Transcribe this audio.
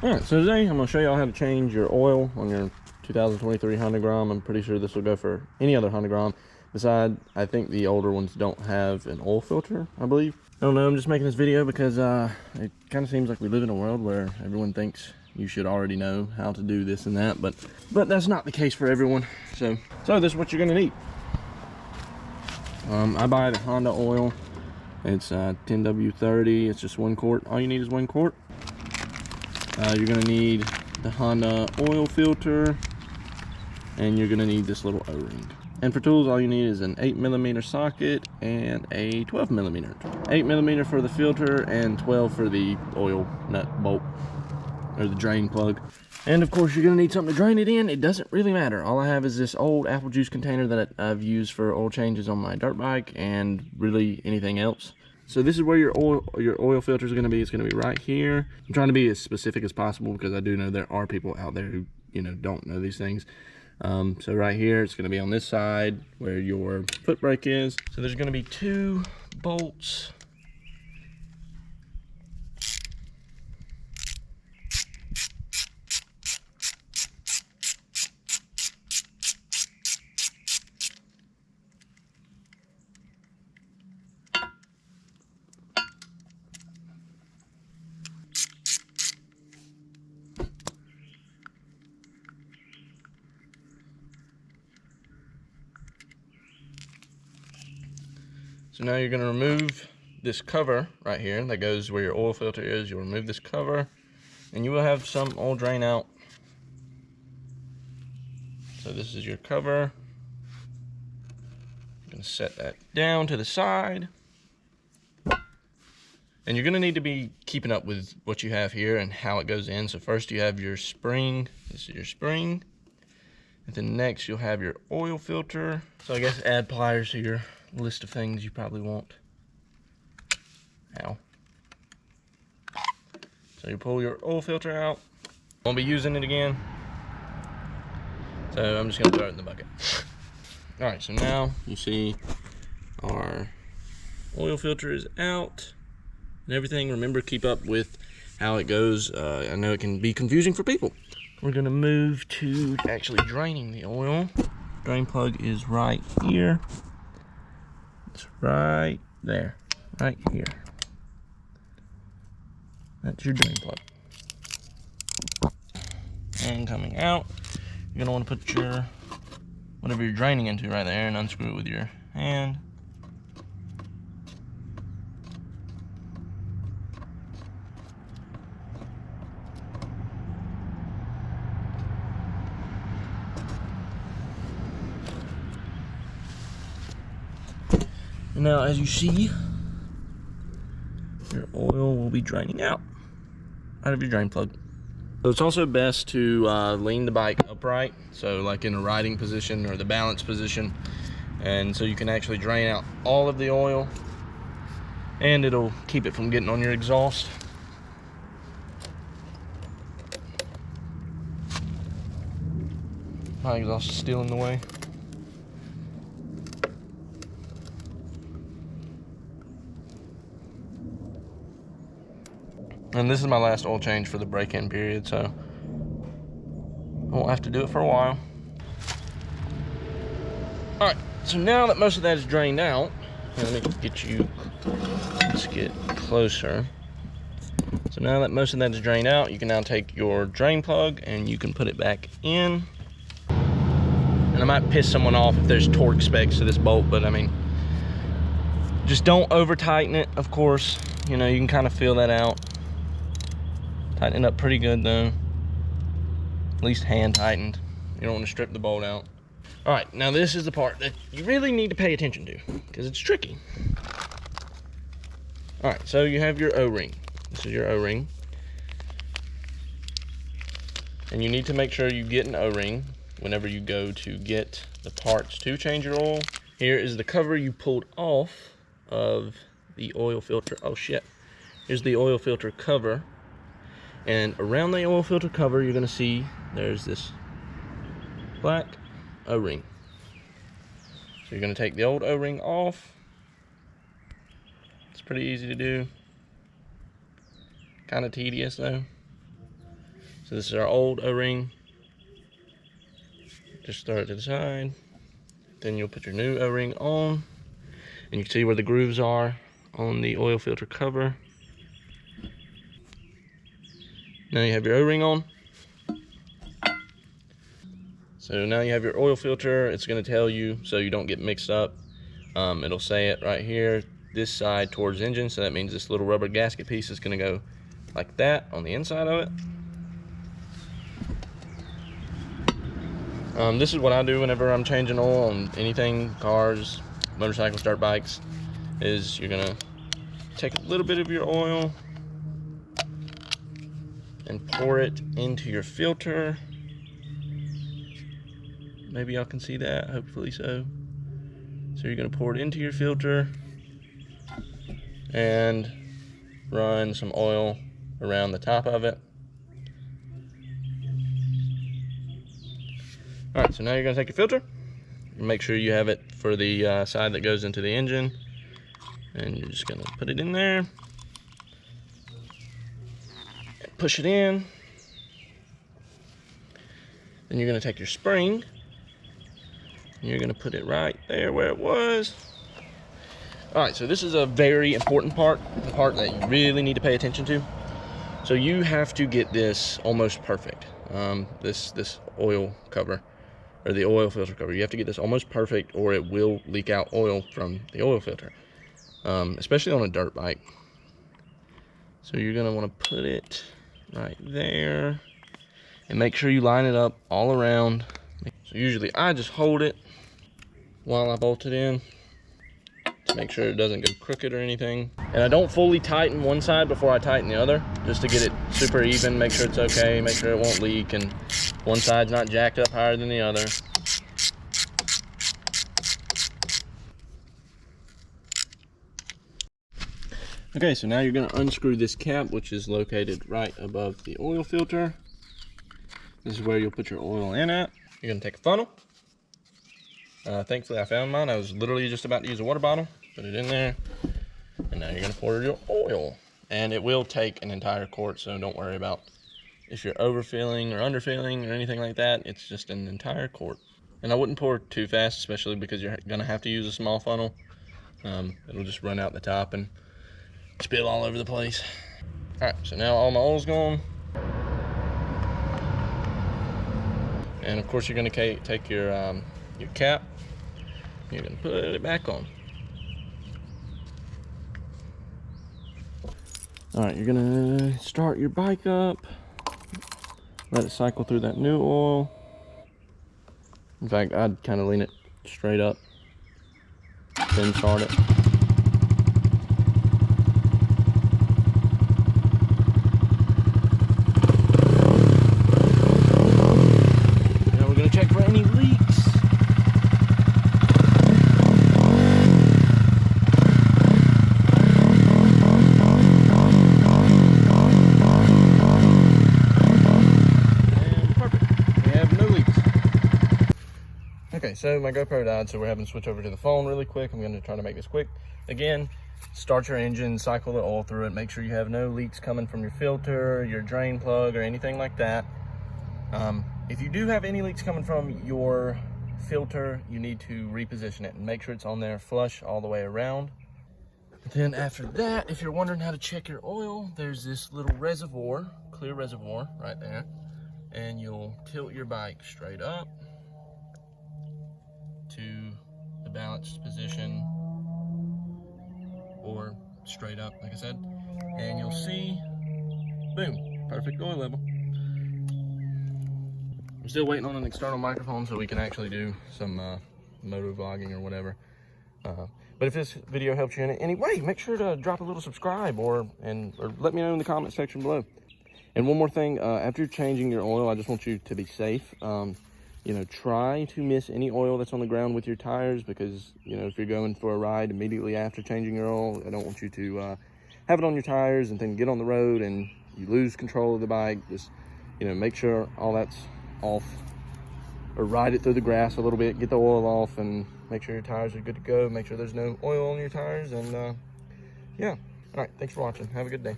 Alright, so today I'm going to show y'all how to change your oil on your 2023 Honda Grom. I'm pretty sure this will go for any other Honda Grom. Besides, I think the older ones don't have an oil filter, I believe. I don't know, I'm just making this video because it kind of seems like we live in a world where everyone thinks you should already know how to do this and that, but that's not the case for everyone. So this is what you're going to need. I buy the Honda oil. It's 10W30. It's just 1 quart. All you need is 1 quart. You're going to need the Honda oil filter, and you're going to need this little O-ring. And for tools, all you need is an 8mm socket and a 12mm. 8mm for the filter and 12 for the oil nut bolt, or the drain plug. And of course, you're going to need something to drain it in. It doesn't really matter. All I have is this old apple juice container that I've used for oil changes on my dirt bike and really anything else. So this is where your oil filter is going to be. It's going to be right here. I'm trying to be as specific as possible because I do know there are people out there who, don't know these things. So right here, it's going to be on this side where your foot brake is. So there's going to be 2 bolts. So now you're going to remove this cover right here that goes where your oil filter is. You'll remove this cover and you will have some oil drain out. So this is your cover. I'm going to set that down to the side. And you're going to need to be keeping up with what you have here and how it goes in. So first you have your spring. This is your spring. And then next you'll have your oil filter. So I guess add pliers to your list of things you probably want. Ow. So you pull your oil filter out. Won't be using it again. So I'm just going to throw it in the bucket. Alright, so now you see our oil filter is out and everything. Remember, keep up with how it goes. I know it can be confusing for people. We're going to move to actually draining the oil. Drain plug is right here. It's right there, right here. That's your drain plug. And coming out, you're gonna want to put your whatever you're draining into right there and unscrew it with your hand. Now, as you see, your oil will be draining out of your drain plug. So it's also best to lean the bike upright, so like in a riding position or the balance position, and so you can actually drain out all of the oil, and it'll keep it from getting on your exhaust. My exhaust is still in the way. And this is my last oil change for the break-in period, so I won't have to do it for a while. Alright, so now that most of that is drained out, let me get you, let's get closer. So now that most of that is drained out, you can now take your drain plug and you can put it back in. And I might piss someone off if there's torque specs to this bolt, but I mean, just don't over tighten it, of course. You can kind of feel that out. Tighten it up pretty good though. At least hand tightened. You don't want to strip the bolt out. All right, now this is the part that you really need to pay attention to because it's tricky. All right, so you have your O-ring. This is your O-ring. And you need to make sure you get an O-ring whenever you go to get the parts to change your oil. Here is the cover you pulled off of the oil filter. Oh shit. Here's the oil filter cover. And around the oil filter cover, you're going to see there's this black O-ring. So you're going to take the old O-ring off. It's pretty easy to do. Kind of tedious though. So this is our old O-ring. Just throw it to the side. Then you'll put your new O-ring on, and you can see where the grooves are on the oil filter cover. Now you have your O-ring on. So now you have your oil filter. It's going to tell you so you don't get mixed up. It'll say it right here, this side towards engine. So that means this little rubber gasket piece is going to go like that on the inside of it. This is what I do whenever I'm changing oil on anything, cars, motorcycles, dirt bikes, is you're going to take a little bit of your oil and pour it into your filter. Maybe y'all can see that, hopefully so. So you're gonna pour it into your filter and run some oil around the top of it. All right, so now you're gonna take your filter, make sure you have it for the side that goes into the engine, and you're just gonna put it in there, push it in. Then you're gonna take your spring, and you're gonna put it right there where it was. All right, so this is a very important part, the part that you really need to pay attention to. So you have to get this almost perfect. This oil cover, or the oil filter cover, you have to get this almost perfect or it will leak out oil from the oil filter, especially on a dirt bike. So you're gonna wanna put it right there and make sure you line it up all around. So usually I just hold it while I bolt it in to make sure it doesn't go crooked or anything. And I don't fully tighten one side before I tighten the other, just to get it super even, make sure it's okay, make sure it won't leak, and one side's not jacked up higher than the other. Okay, so now you're gonna unscrew this cap, which is located right above the oil filter. This is where you'll put your oil in at. You're gonna take a funnel. Thankfully I found mine. I was literally just about to use a water bottle. Put it in there. And now you're gonna pour your oil. And it will take an entire quart, so don't worry about if you're overfilling or underfilling or anything like that. It's just an entire quart. And I wouldn't pour too fast, especially because you're gonna have to use a small funnel. It'll just run out the top and spill all over the place. All right, so now all my oil's gone. And of course you're gonna take your cap, you're gonna put it back on. All right, you're gonna start your bike up, let it cycle through that new oil. In fact, I'd kind of lean it straight up, then start it. Check for any leaks. And perfect. We have no leaks. Okay, so my GoPro died, so we're having to switch over to the phone really quick. I'm going to try to make this quick. Again, start your engine, cycle the oil through it, make sure you have no leaks coming from your filter, your drain plug, or anything like that. If you do have any leaks coming from your filter, you need to reposition it and make sure it's on there flush all the way around. Then after that, if you're wondering how to check your oil, there's this little reservoir, clear reservoir right there, and you'll tilt your bike straight up to the balanced position or straight up, like I said, and you'll see, boom, perfect oil level. I'm still waiting on an external microphone so we can actually do some moto vlogging or whatever. But if this video helps you in any way, make sure to drop a little subscribe or let me know in the comment section below. And one more thing, after you're changing your oil, I just want you to be safe. You know, try to miss any oil that's on the ground with your tires, because, you know, if you're going for a ride immediately after changing your oil, I don't want you to have it on your tires and then get on the road and you lose control of the bike. Just, you know, make sure all that's off, or ride it through the grass a little bit, get the oil off, and make sure your tires are good to go. Make sure there's no oil on your tires, and yeah. All right, thanks for watching. Have a good day.